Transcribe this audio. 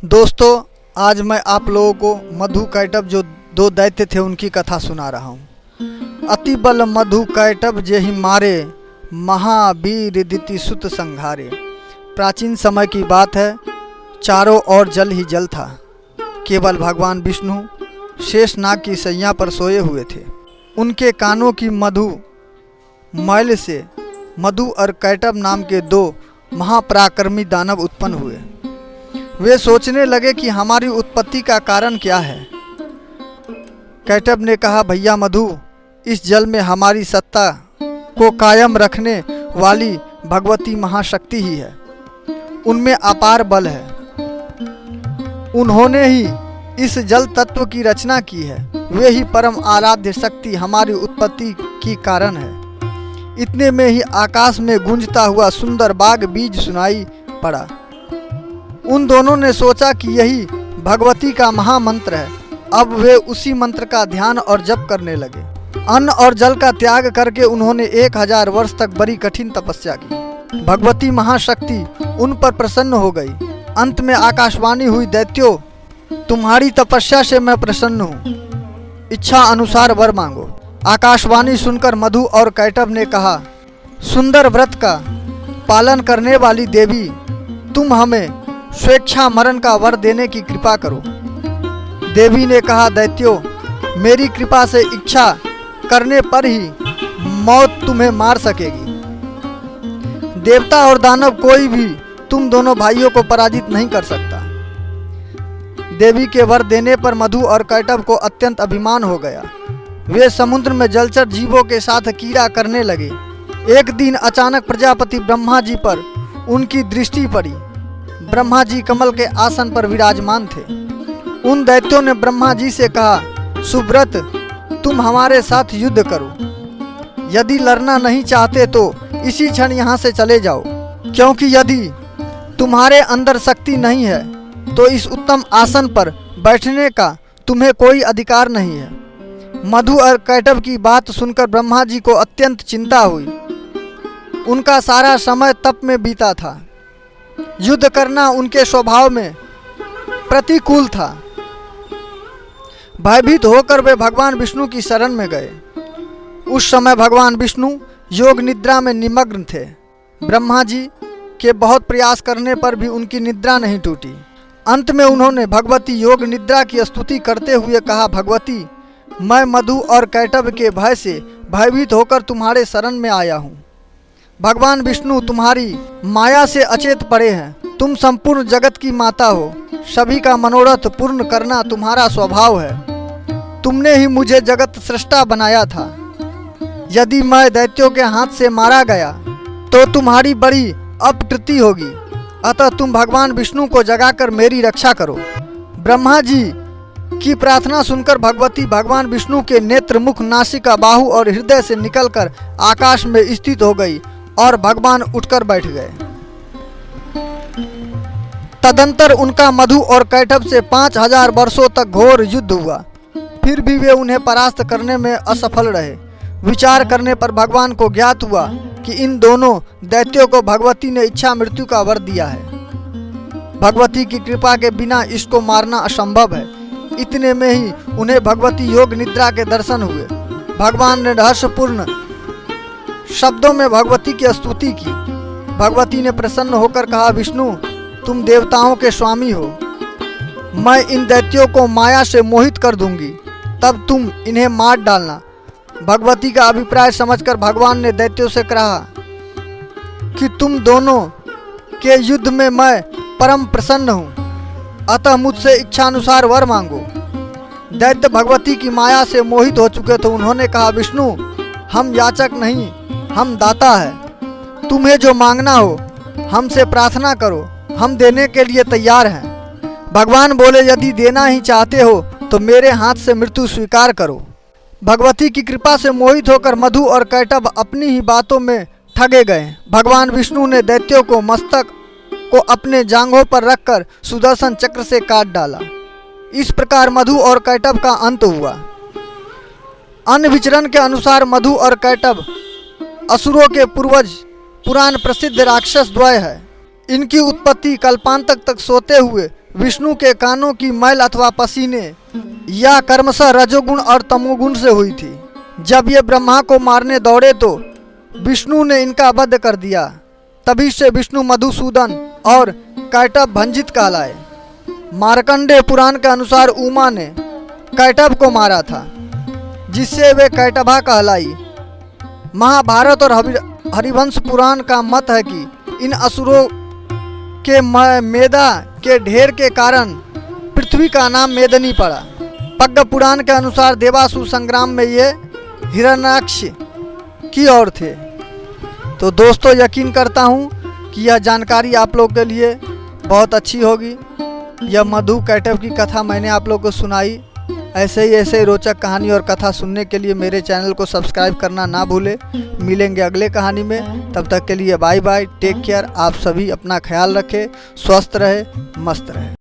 दोस्तों, आज मैं आप लोगों को मधु कैटभ जो दो दैत्य थे उनकी कथा सुना रहा हूँ। अति बल मधु कैटभ जेहि मारे, महावीर दिति सुत संघारे। प्राचीन समय की बात है। चारों ओर जल ही जल था। केवल भगवान विष्णु शेषनाग की सैया पर सोए हुए थे। उनके कानों की मधु मैल से मधु और कैटभ नाम के दो महापराक्रमी दानव उत्पन्न हुए। वे सोचने लगे कि हमारी उत्पत्ति का कारण क्या है। कैटभ ने कहा, भैया मधु, इस जल में हमारी सत्ता को कायम रखने वाली भगवती महाशक्ति ही है। उनमें अपार बल है। उन्होंने ही इस जल तत्व की रचना की है। वे ही परम आराध्य शक्ति हमारी उत्पत्ति की कारण है। इतने में ही आकाश में गूंजता हुआ सुंदर बाग बीज सुनाई पड़ा। उन दोनों ने सोचा कि यही भगवती का महामंत्र है। अब वे उसी मंत्र का ध्यान और जप करने लगे। अन्न और जल का त्याग करके उन्होंने 1000 वर्ष तक बड़ी कठिन तपस्या की। भगवती महाशक्ति उन पर प्रसन्न हो गई। अंत में आकाशवाणी हुई, दैत्यों, तुम्हारी तपस्या से मैं प्रसन्न हूँ। इच्छा अनुसार वर मांगो। आकाशवाणी सुनकर मधु और कैटभ ने कहा, सुंदर व्रत का पालन करने वाली देवी, तुम हमें स्वेच्छा मरण का वर देने की कृपा करो। देवी ने कहा, दैत्यों, मेरी कृपा से इच्छा करने पर ही मौत तुम्हें मार सकेगी। देवता और दानव कोई भी तुम दोनों भाइयों को पराजित नहीं कर सकता। देवी के वर देने पर मधु और कैटभ को अत्यंत अभिमान हो गया। वे समुद्र में जलचर जीवों के साथ कीड़ा करने लगे। एक दिन अचानक प्रजापति ब्रह्मा जी पर उनकी दृष्टि पड़ी। ब्रह्मा जी कमल के आसन पर विराजमान थे। उन दैत्यों ने ब्रह्मा जी से कहा, सुव्रत, तुम हमारे साथ युद्ध करो। यदि लड़ना नहीं चाहते तो इसी क्षण यहाँ से चले जाओ, क्योंकि यदि तुम्हारे अंदर शक्ति नहीं है तो इस उत्तम आसन पर बैठने का तुम्हें कोई अधिकार नहीं है। मधु और कैटभ की बात सुनकर ब्रह्मा जी को अत्यंत चिंता हुई। उनका सारा समय तप में बीता था। युद्ध करना उनके स्वभाव में प्रतिकूल था। भयभीत होकर वे भगवान विष्णु की शरण में गए। उस समय भगवान विष्णु योग निद्रा में निमग्न थे। ब्रह्मा जी के बहुत प्रयास करने पर भी उनकी निद्रा नहीं टूटी। अंत में उन्होंने भगवती योग निद्रा की स्तुति करते हुए कहा, भगवती, मैं मधु और कैटभ के भय से भयभीत होकर तुम्हारे शरण में आया हूँ। भगवान विष्णु तुम्हारी माया से अचेत पड़े हैं। तुम संपूर्ण जगत की माता हो। सभी का मनोरथ पूर्ण करना तुम्हारा स्वभाव है। तुमने ही मुझे जगत सृष्टा बनाया था। यदि मैं दैत्यों के हाथ से मारा गया तो तुम्हारी बड़ी अपकृति होगी। अतः तुम भगवान विष्णु को जगाकर मेरी रक्षा करो। ब्रह्मा जी की प्रार्थना सुनकर भगवती भगवान विष्णु के नेत्र, मुख, नासिका, बाहु और हृदय से निकलकर आकाश में स्थित हो गई और भगवान उठकर बैठ गए। तदंतर उनका मधु और कैटभ से 5000 वर्षों तक घोर युद्ध हुआ। फिर भी वे उन्हें परास्त करने में असफल रहे। विचार करने पर भगवान को ज्ञात हुआ कि इन दोनों दैत्यों को भगवती ने इच्छा मृत्यु का वर दिया है। भगवती की कृपा के बिना इसको मारना असंभव है। इतने में ही उन्हें भगवती योग निद्रा के दर्शन हुए। भगवान ने रहस्यपूर्ण शब्दों में भगवती की स्तुति की। भगवती ने प्रसन्न होकर कहा, विष्णु, तुम देवताओं के स्वामी हो। मैं इन दैत्यों को माया से मोहित कर दूंगी, तब तुम इन्हें मार डालना। भगवती का अभिप्राय समझकर भगवान ने दैत्यों से कहा कि तुम दोनों के युद्ध में मैं परम प्रसन्न हूँ, अतः मुझसे इच्छानुसार वर मांगो। दैत्य भगवती की माया से मोहित हो चुके थे। उन्होंने कहा, विष्णु, हम याचक नहीं, हम दाता है। तुम्हें जो मांगना हो हमसे प्रार्थना करो, हम देने के लिए तैयार हैं। भगवान बोले, यदि देना ही चाहते हो तो मेरे हाथ से मृत्यु स्वीकार करो। भगवती की कृपा से मोहित होकर मधु और कैटभ अपनी ही बातों में ठगे गए। भगवान विष्णु ने दैत्यों को मस्तक को अपने जांघों पर रखकर सुदर्शन चक्र से काट डाला। इस प्रकार मधु और कैटभ का अंत हुआ। अन्य विचरण के अनुसार मधु और कैटभ असुरों के पूर्वज पुराण प्रसिद्ध राक्षस द्वय है। इनकी उत्पत्ति कल्पांतक तक सोते हुए विष्णु के कानों की मैल अथवा पसीने या कर्मशः रजोगुण और तमोगुण से हुई थी। जब ये ब्रह्मा को मारने दौड़े तो विष्णु ने इनका वध कर दिया। तभी से विष्णु मधुसूदन और कैटभ भंजित कहलाए। मार्कंडेय पुराण के अनुसार उमा ने कैटभ को मारा था, जिससे वे कैटभा कहलाई। महाभारत और हरिवंश पुराण का मत है कि इन असुरों के मेदा के ढेर के कारण पृथ्वी का नाम मेदनी पड़ा। पद्म पुराण के अनुसार देवासुर संग्राम में ये हिरण्याक्ष की ओर थे। तो दोस्तों, यकीन करता हूँ कि यह जानकारी आप लोग के लिए बहुत अच्छी होगी। यह मधु कैटभ की कथा मैंने आप लोग को सुनाई। ऐसे ही रोचक कहानी और कथा सुनने के लिए मेरे चैनल को सब्सक्राइब करना ना भूलें। मिलेंगे अगले कहानी में, तब तक के लिए बाय बाय, टेक केयर। आप सभी अपना ख्याल रखें, स्वस्थ रहे, मस्त रहे।